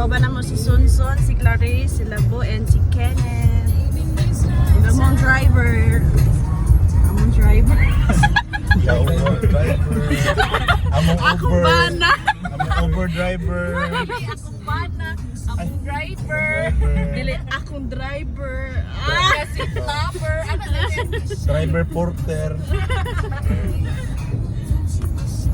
Kauban na mo si Sunsun, si Clarice, si Labo, and si Kenneth. Among driver. Among driver. Among driver. Among Ako Uber. ba na? Among Uber driver. Ako ba na? Akong driver. Dili, akong driver. Kasi lover. Driver porter.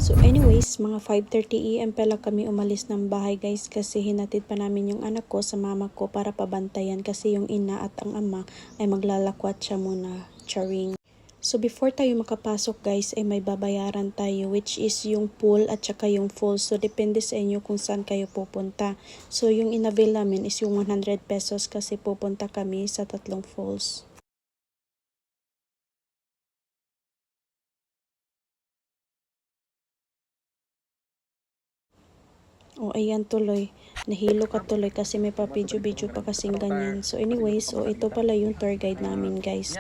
So anyways, mga 5:30 AM pala kami umalis ng bahay guys kasi hinatid pa namin yung anak ko sa mama ko para pabantayan kasi yung ina at ang ama ay maglalakwat siya muna, charing. So before tayo makapasok guys ay may babayaran tayo which is yung pool at saka yung falls. So depende sa inyo kung saan kayo pupunta. So yung inavail namin is yung 100 pesos kasi pupunta kami sa 3 falls. O ayan tuloy, nahilo ka tuloy kasi may pa-video-video pa kasing ganyan. So anyways, ito pala yung tour guide namin guys.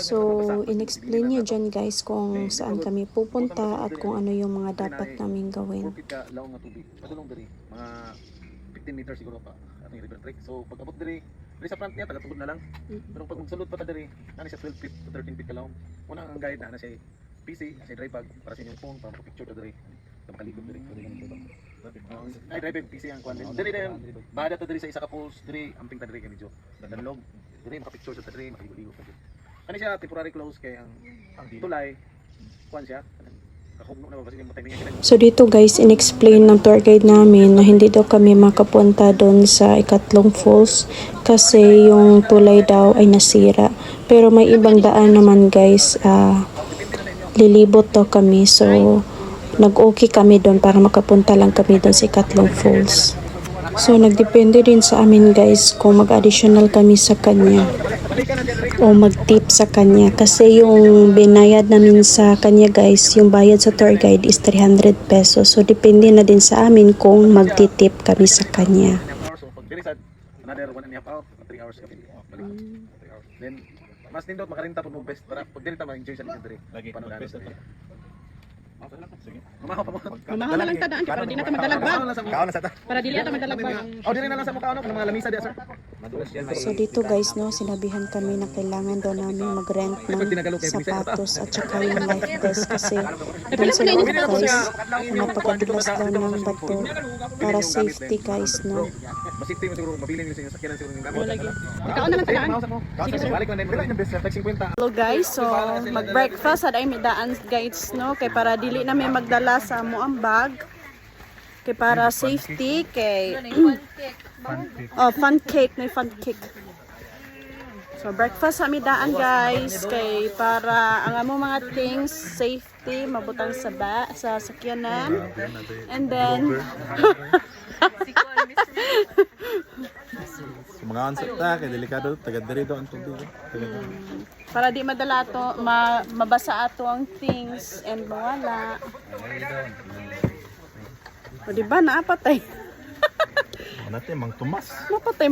So in-explain niya dyan guys kung saan kami pupunta at kung ano yung mga dapat namin gawin. Mga 15 meters siguro pa ating river trek. So pag abot diri sa front niya taga-tugod na lang. Pero pag magsulod pa ta diri, ana siya 12 feet to 13 feet kalawom. Una ang guide na siya PC, siya drive bag para sa inyong phone para picture ta diri. Makalikod diri. Ay drive PC ang kwan din. Diri na bada ta diri sa isa ka post diri amping ta diri kami jo. Danlog. Diri maka-picture sa diri, makaligo-ligo pa diri. Kani siya temporary close kay ang tulay kwan siya. So dito guys, in-explain ng tour guide namin na hindi daw kami makapunta doon sa ikatlong falls kasi yung tulay daw ay nasira. Pero may ibang daan naman guys, lilibot daw kami. So nag-okay kami doon para makapunta lang kami doon sa ikatlong falls. So nagdepende din sa amin guys kung mag-additional kami sa kanya o mag-tip sa kanya kasi yung binayad namin sa kanya guys, yung bayad sa tour guide is 300 pesos. So depende na din sa amin kung magtitip kami sa kanya. Another 1.5 hours, 3 hours kami. Then mas nindot makarinta pud mo best para pag diri ta ma-enjoy sa diri. Lagi best. Mamahaw pa mo. Mamahaw na lang tadaan para di na ta magdalagbag. Kaon na sa ta. Para dili ta magdalagbag. Oh, diri na lang sa mukha ano, mga lamisa dia sir. So dito guys no, sinabihan kami na kailangan daw namin mag-rent ng sapatos at saka yung life vest kasi doon sa loob guys, napakadulas daw ng bato para safety guys no. Masipti mo siguro mabili niyo sa inyo sakyanan siguro ng gamit. Kaon na lang tadaan. Sige sir, balik man din best tag 50. Hello guys, so mag-breakfast at ay midaan guys no kay para dili na may magdala sa mo ang bag. Kay para safety kay fun cake, may fun cake. So breakfast sa midaan guys kay para ang amo mga things safety mabutang sa sa sakyanan. And then Mga answer ta kay delikado taga diri do ang tubig. para di madala to mabasa ato ang things and mawala. O diba naapatay? Natin mang tumas. Napatay.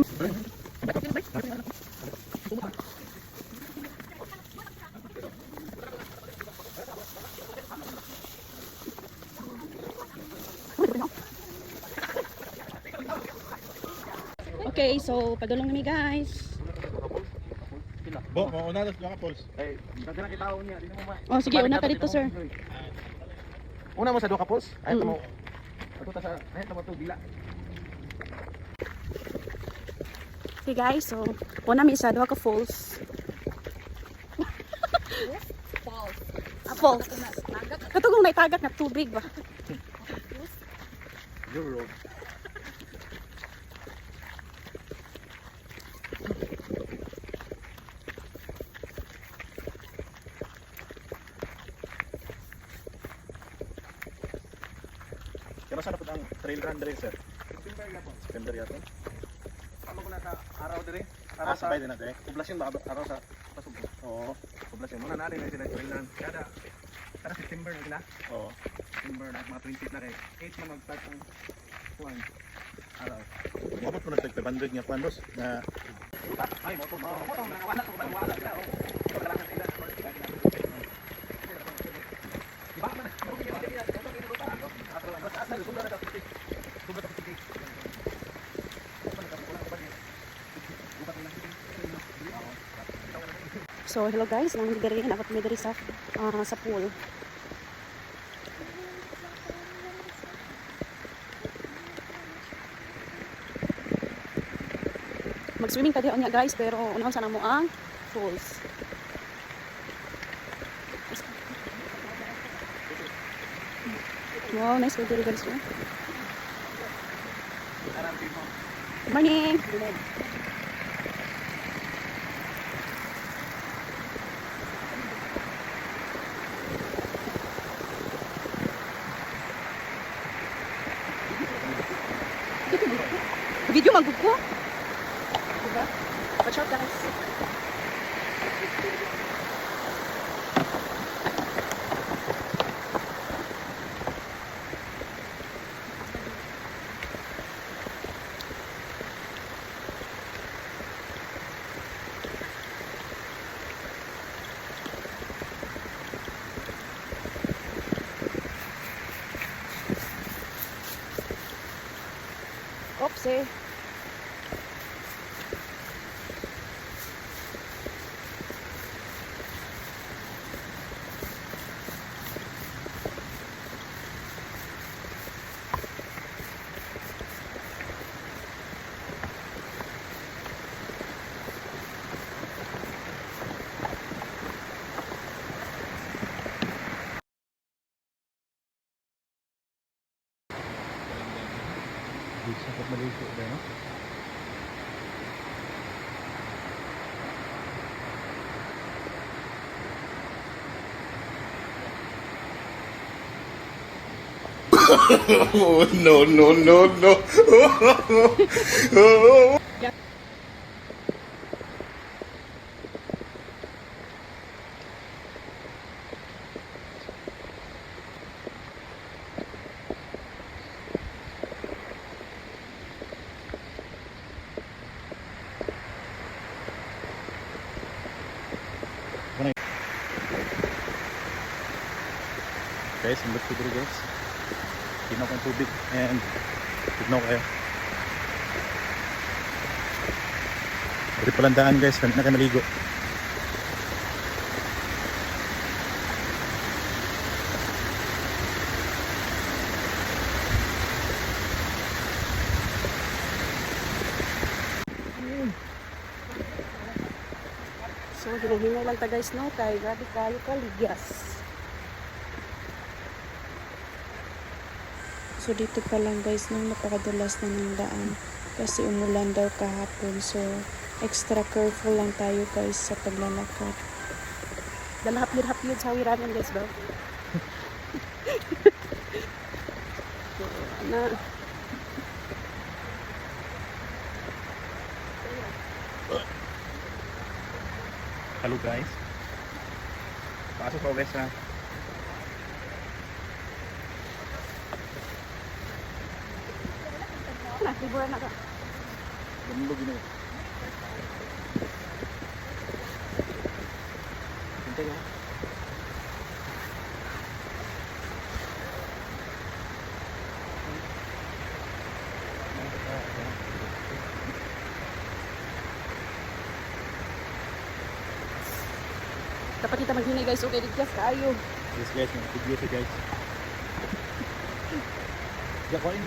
Okay, so padulong nami guys. Bo, mauna na sa Pulse. Ay, daghan na kitaw niya, di mo ma. Oh sige, una ka dito sir. Una mo sa duha ka post, ay mo. Ato ta sa, ay ta mo to bila. Okay guys, so una mi isa duha ka falls. Falls. Katugong na itagat na tubig ba? Euro. Kaya saan na po ang trail run diri sir? September yato. Ano ko na ka araw diri? Araw sa bay din natin. Poblasyon ba araw sa pasug? Oo. Poblasyon muna na rin sila trail run. Kada September na sila. Oo. September na mga 20 na kay 8 na mag-start ang kuan. Araw. Mabot mo na tag 500 nga pandos na Ay mo to. Wala ko ba wala ka. Kailangan sila. Diba man? So hello guys, nang diri na ako diri sa pool. Mag-swimming ka diha guys, pero unaw sa namo ang falls. Wow, nice weather guys. Oh. Good morning. Video magug ko. Diba? Watch out guys. Oopsie. Sakit maligo ba, no? Oh, no, no, no, no. Guys, ang lutsi dito guys. Tinaw kong tubig and tignaw kayo. Dito palang daan guys, kami na kayo naligo. So hinahinay lang ta guys no, kay grabe kayo kaligyas. So dito pa lang guys nung napakadulas na ng daan kasi umulan daw kahapon. So extra careful lang tayo guys sa paglalakad. Dala hapyod sa wiranan guys ba? So, na Hello guys. Pasok ako guys ha. na, liburan na ka. Lumulog yun eh. Hintay ka. Dapat kita maghinay guys, okay, ligtas kayo. Yes guys, mag-video siya guys. Yakoin.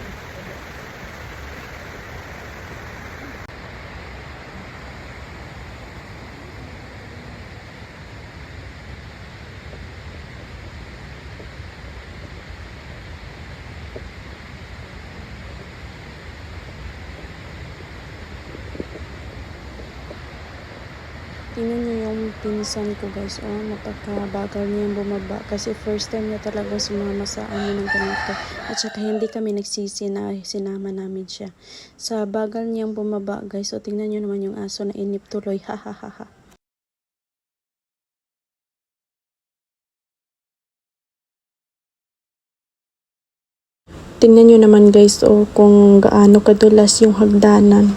Tingnan niyo yung pinsan ko guys. Oh, napakabagal niya yung bumaba. Kasi first time niya talaga sumama sa amin ng ganito. At saka hindi kami nagsisi na sinama namin siya. Sa bagal niyang bumaba guys. So tingnan niyo naman yung aso na inip tuloy. Ha ha ha ha. Tingnan niyo naman guys. Oh, kung gaano kadulas yung hagdanan.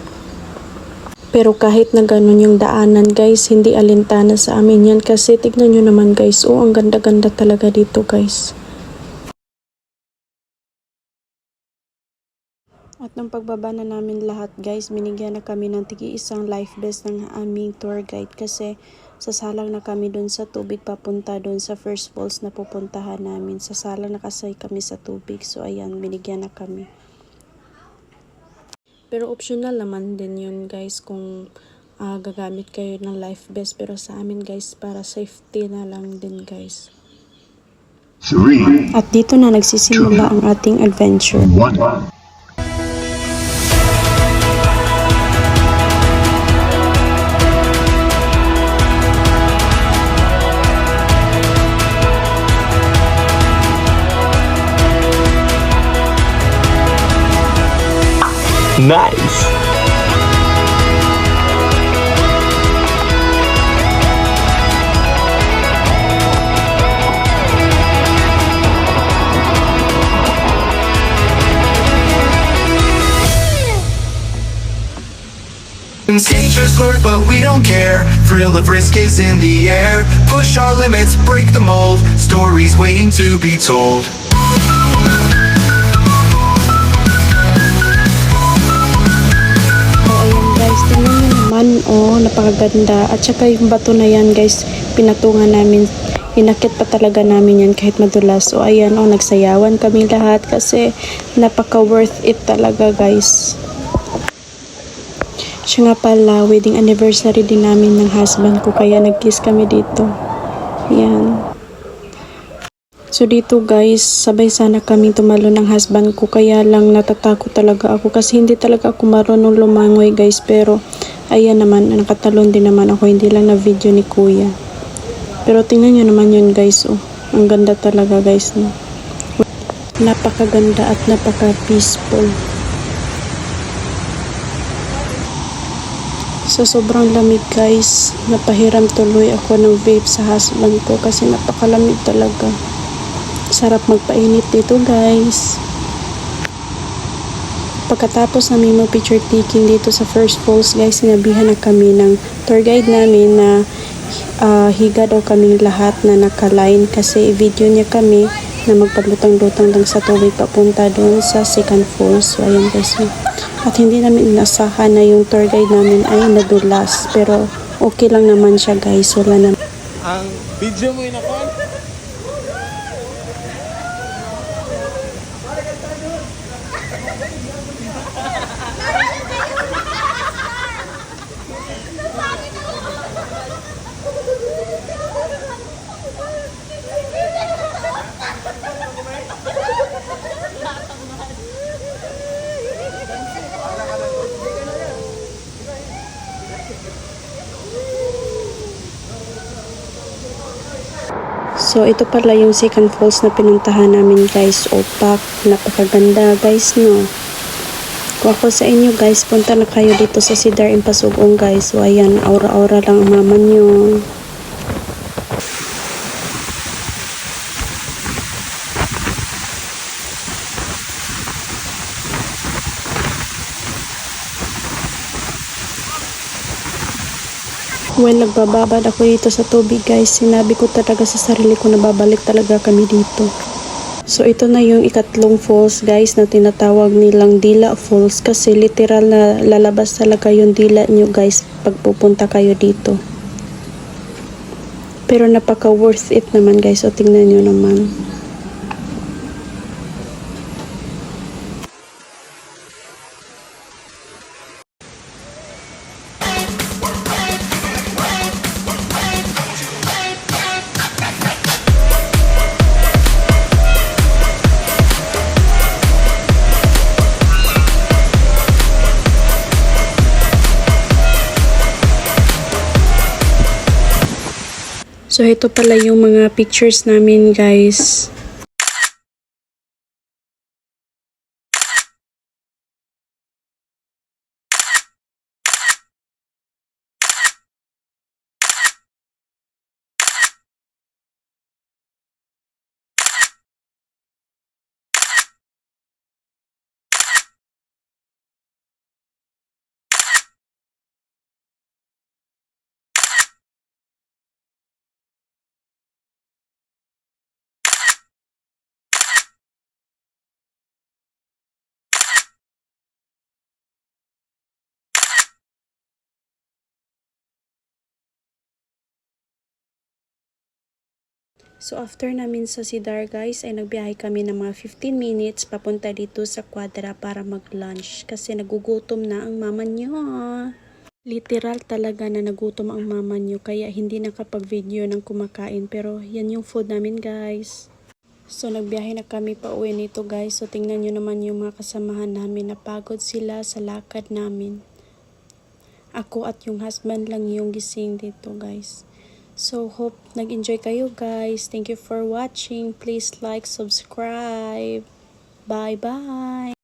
Pero kahit na ganun yung daanan guys, hindi alintana sa amin yan kasi tignan nyo naman guys, oh ang ganda-ganda talaga dito guys. At nung pagbaba na namin lahat guys, binigyan na kami ng tigi isang life vest ng aming tour guide kasi sasalang na kami dun sa tubig papunta dun sa first falls na pupuntahan namin. Sasalang nakasay kami sa tubig. So ayan, binigyan na kami. Pero optional naman din yun guys kung gagamit kayo ng life vest. Pero sa amin guys, para safety na lang din guys. 3, At dito na nagsisimula ang ating adventure. 1. Nice! Dangers lurk, but we don't care. Thrill of risk is in the air. Push our limits, break the mold. Stories waiting to be told. So ayan guys, tingnan nyo naman, napakaganda. At saka yung bato na yan guys, pinatungan namin. Inakit pa talaga namin yan kahit madulas. So ayan, nagsayawan kami lahat kasi napaka worth it talaga guys. Siya nga pala, wedding anniversary din namin ng husband ko kaya nag-kiss kami dito. Yan. So dito guys, sabay sana kaming tumalo ng husband ko kaya lang natatakot talaga ako kasi hindi talaga ako marunong lumangoy guys, pero ayan naman, nakatalon din naman ako, hindi lang na video ni kuya. Pero tingnan nyo naman yun guys, ang ganda talaga guys, no? Napakaganda at napaka peaceful. Sa sobrang lamig guys, napahiram tuloy ako ng vape sa husband ko kasi napakalamig talaga. Sarap magpainit dito guys. Pagkatapos namin mag-picture taking dito sa first falls guys, sinabihan na kami ng tour guide namin na higa daw kaming lahat na naka-line kasi i-video niya kami na magpaglutang-lutang lang sa tubig papunta doon sa second falls. So ayan guys. At hindi namin inasahan na yung tour guide namin ay nadulas. Pero okay lang naman siya guys. Wala naman. Ang video mo yun ako? So ito pala yung second falls na pinuntahan namin guys. Opak. Napakaganda guys no. Kung ako sa inyo guys, punta na kayo dito sa Cedar Impasugong guys. So ayan, aura-aura lang ang mama nyo. When nagbababad ako dito sa tubig guys, sinabi ko talaga sa sarili ko na babalik talaga kami dito. So ito na yung ikatlong falls guys na tinatawag nilang Dila Falls kasi literal na lalabas talaga yung dila nyo guys pag pupunta kayo dito. Pero napaka worth it naman guys, so tingnan nyo naman. So ito pala yung mga pictures namin guys. So after namin sa Cedar guys ay nagbiyahe kami ng mga 15 minutes papunta dito sa Quadra para mag-lunch kasi nagugutom na ang mama niyo. Literal talaga na nagutom ang mama niyo kaya hindi nakapag-video ng kumakain pero yan yung food namin guys. So nagbiyahe na kami pa uwi nito guys. So tingnan nyo naman yung mga kasamahan namin, napagod sila sa lakad namin. Ako at yung husband lang yung gising dito guys. So hope nag-enjoy kayo guys. Thank you for watching. Please like, subscribe. Bye bye.